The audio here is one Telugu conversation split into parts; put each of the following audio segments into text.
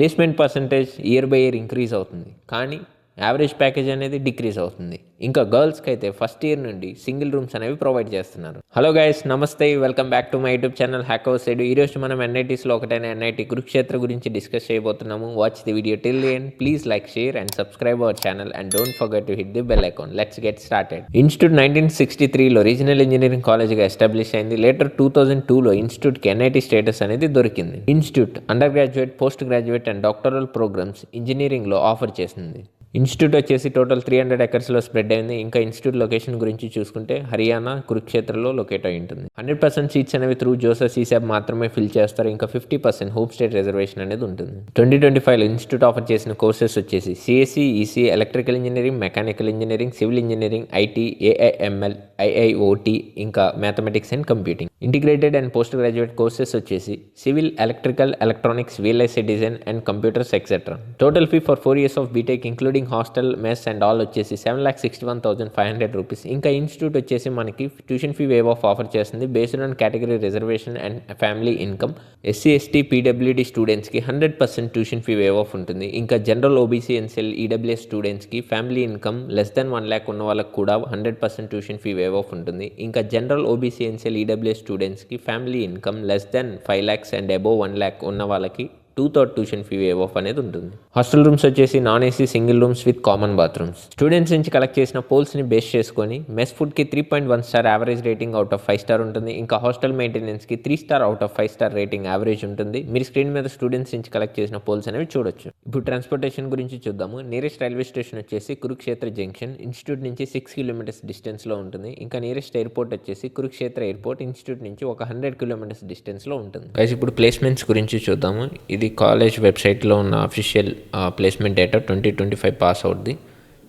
Placement percentage year by year increase అవుతుంది, కానీ యావరేజ్ ప్యాకేజ్ అనేది డిక్రీజ్ అవుతుంది. ఇంకా గర్ల్స్కి అయితే ఫస్ట్ ఇయర్ నుండి సింగిల్ రూమ్స్ అనేవి ప్రొవైడ్ చేస్తున్నారు. హలో గైస్, నమస్తే, welcome back to my YouTube channel hackers edu. ఈరోజు మనం ఎన్ఐటీస్లో ఒకటైన ఎన్ఐటీ కురుక్షేత్ర గురించి డిస్కస్ చేయబోతున్నాము. Watch the video till the end. Please like, share and subscribe our channel and don't forget to hit the bell icon. Let's get started. Institute 1963లో రీజనల్ ఇంజనీరింగ్ కాలేజ్గా ఎస్టాబ్లిష్ అయింది. లేటర్ 2002లో ఇన్స్టిట్యూట్కి ఎన్ఐటీ స్టేటస్ అనేది దొరికింది. Institute under graduate, post graduate and doctoral programmes ఇంజనీరింగ్లో ఆఫర్ చేసింది. ఇన్స్టిట్యూట్ వచ్చేసి టోటల్ 300 ఎకర్స్లో స్ప్రెడ్ అయింది. ఇంకా ఇన్స్టిట్యూట్ లొకేషన్ గురించి చూసుకుంటే హర్యానా కురుక్షేత్రలో లొకేట్ అయి ఉంటుంది. 100% సీట్స్ అనేవి త్రూ జోసెఫ్ ఈసాబ్ మాత్రమే ఫిల్ చేస్తారు. ఇంకా 50% హోప్ స్టేట్ రిజర్వేషన్ అనేది ఉంటుంది. 2025లో ఇన్స్టిట్యూట్ ఆఫర్ చేసిన కోర్సెస్ వచ్చేసి CSE, EC, electrical engineering, mechanical engineering, civil engineering, IT, AIML, IIOT, ఇంకా mathematics and computing. Integrated and post graduate courses వచ్చేసి civil, electrical, electronics, VLSI design and computers etcetera. Total fee for 4 years of B Tech including hostel, mess and all వచ్చేసి 7,61,500 రూపీస్. ఇంకా ఇన్స్టిట్యూట్ వచ్చేసి మనకి tuition fee waive off offer చేస్తుంది based on category reservation and family income. SC, ST, PWD స్టూడెంట్స్కి 100% ట్యూషన్ ఫీ వేవ్ ఆఫ్ ఉంటుంది. ఇంకా జనరల్, OBC, NCL, EWS స్టూడెంట్స్కి family income less than 1 lakh ఉన్న వాళ్ళకి కూడా 100% ట్యూషన్ ఫీ వేవ్ ఆఫ్ ఉంటుంది. ఇంకా జనరల్, OBC, NCL, EWS స్టూడెంట్స్కి family income less than 5 lakhs and above 1 lakh ఉన్న వాళ్ళకి 2/3 ట్యూషన్ ఫీ వేవ్ ఆఫ్ అనేది ఉంటుంది. హాస్టల్ రూమ్స్ వచ్చేసి non AC single rooms with common bathrooms. Students నుంచి కలెక్ట్ చేసిన పోల్స్ని బేస్ చేసుకొని మెస్ ఫుడ్కి 3.1 star average rating out of 5 star ఉంటుంది. ఇంకా హాస్టల్ మెయింటెనెన్స్కి 3 star out of 5 star rating average ఉంటుంది. మీరు స్క్రీన్ మీద స్టూడెంట్స్ నుంచి కలెక్ట్ చేసిన పోల్స్ అనేవి చూడొచ్చు. ఇప్పుడు ట్రాన్స్పోర్టేషన్ గురించి చూద్దాము. నియరెస్ట్ రైల్వే స్టేషన్ వచ్చేసి కురుక్షేత్ర జంక్షన్, ఇన్స్టిట్యూట్ నుంచి 6 kilometers డిస్టెన్స్లో ఉంటుంది. ఇంకా నియరెస్ట్ ఎయిర్పోర్ట్ వచ్చేసి కురుక్షేత్ర ఎయిర్పోర్ట్, ఇన్స్టిట్యూట్ నుంచి ఒక 100 kilometers డిస్టెన్స్లో ఉంటుంది. గైస్, ఇప్పుడు ప్లేస్మెంట్స్ గురించి చూద్దాము. ఇది కాలేజ్ వెబ్సైట్లో ఉన్న అఫీషియల్ ప్లేస్మెంట్ డేటా 2025 పాస్ అవుట్ది.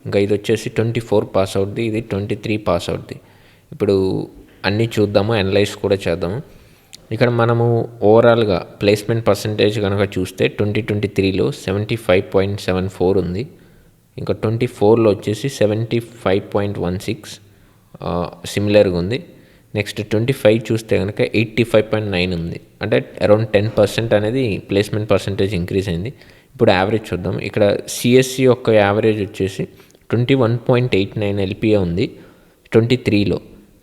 ఇంకా ఇది వచ్చేసి 24 పాస్ అవుట్ది, ఇది 23 పాస్ అవుట్ది. ఇప్పుడు అన్నీ చూద్దాము, అనలైజ్ కూడా చేద్దాము. ఇక్కడ మనము ఓవరాల్గా ప్లేస్మెంట్ పర్సంటేజ్ కనుక చూస్తే 2023లో 75.74 ఉంది. ఇంకా 24లో వచ్చేసి 75.16 సిమిలర్గా ఉంది. నెక్స్ట్ 25 చూస్తే కనుక 85.9 ఉంది. అంటే అరౌండ్ 10% అనేది ప్లేస్మెంట్ పర్సంటేజ్ ఇంక్రీజ్ అయింది. ఇప్పుడు యావరేజ్ చూద్దాం. ఇక్కడ సిఎస్సి యొక్క యావరేజ్ వచ్చేసి 21.89 LPA ఉంది 23లో.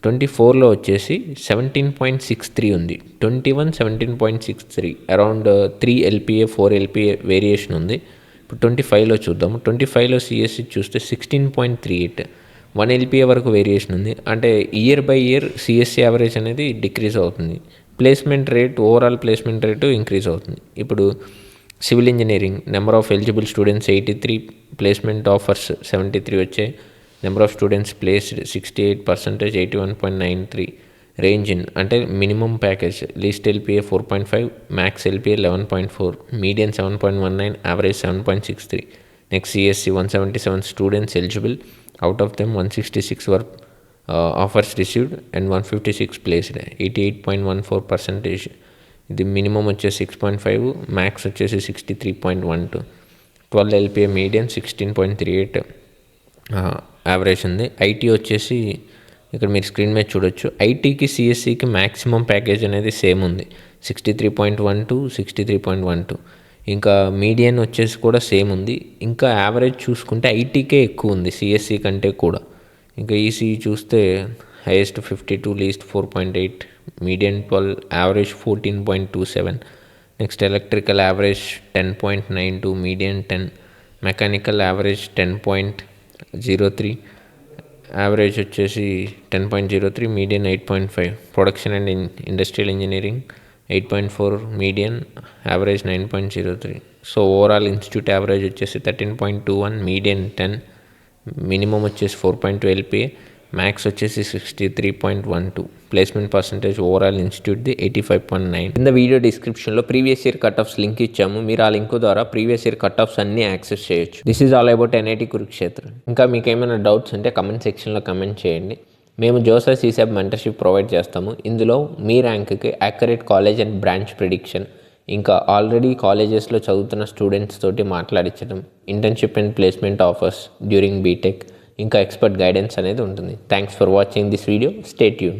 24లో వచ్చేసి 17.63 ఉంది. 21, 17.63 అరౌండ్ 3 LPA 4 LPA వేరియేషన్ ఉంది. ఇప్పుడు 25లో చూద్దాము. 25లో సిఎస్సి చూస్తే 16.38 1 LPA వరకు వేరియేషన్ ఉంది. అంటే year by year CSE average అనేది డిక్రీజ్ అవుతుంది. Placement rate, overall placement rate increase అవుతుంది. ఇప్పుడు civil engineering number of eligible students 83, placement offers 73 వచ్చాయి. Number of students placed 68%, 81.93 range in అంటే minimum package least LPA 4.5, max LPA 11.4, median 7.19, average 7.63. Next CSE 177 students eligible. Out of them 166 were offers received and 156 placed. 88.14%. ఇది మినిమం వచ్చేసి 6.5, మ్యాక్స్ వచ్చేసి 63.12. 12 LPA మీడియన్ 16.38 యావరేజ్ ఉంది. ఐటీ వచ్చేసి ఇక్కడ మీరు స్క్రీన్ మీద చూడొచ్చు. ఐటీకి సిఎస్సికి మ్యాక్సిమం ప్యాకేజ్ అనేది సేమ్ ఉంది, 63.12, 63.12. ఇంకా మీడియన్ వచ్చేసి కూడా సేమ్ ఉంది. ఇంకా యావరేజ్ చూసుకుంటే ఐటీకే ఎక్కువ ఉంది సిఎస్సి కంటే కూడా. ఇంకా ఈసీ చూస్తే highest 52, least 4.8, median 12, average 14.27. Next electrical average 10.92, median 10, mechanical average 10.03, average వచ్చేసి 10.03, median 8.5. Production and industrial engineering 8.4, median, average 9.03. So overall institute average వచ్చేసి 13.21, మీడియన్ 10, మినిమం వచ్చేసి 4.2 LPA, మ్యాక్స్ వచ్చేసి 63.12. ప్లేస్మెంట్ పర్సంటేజ్ ఓవరాల్ ఇన్స్టిట్యూట్ది 85.9. కింద వీడియో డిస్క్రిప్షన్లో previous year cut offs link ఇచ్చాము. మీరు ఆ లింక్ ద్వారా ప్రీవియస్ ఇయర్ కట్ ఆఫ్స్ అన్నీ యాక్సెస్ చేయొచ్చు. This is all about NIT Kurukshetra. ఇంకా మీకు ఏమైనా డౌట్స్ ఉంటే కమెంట్ సెక్షన్లో కమెంట్ చేయండి. మేము జోసెఫ్ ఈసాబ్ మెంటర్షిప్ ప్రొవైడ్ చేస్తాము. ఇందులో మీ ర్యాంక్కి accurate college and branch prediction, ఇంకా ఆల్రెడీ కాలేజెస్లో చదువుతున్న స్టూడెంట్స్ తోటి మాట్లాడించడం, internship and placement offers during B Tech, ఇంకా ఎక్స్పర్ట్ గైడెన్స్ అనేది ఉంటుంది. Thanks for watching this video. Stay tune.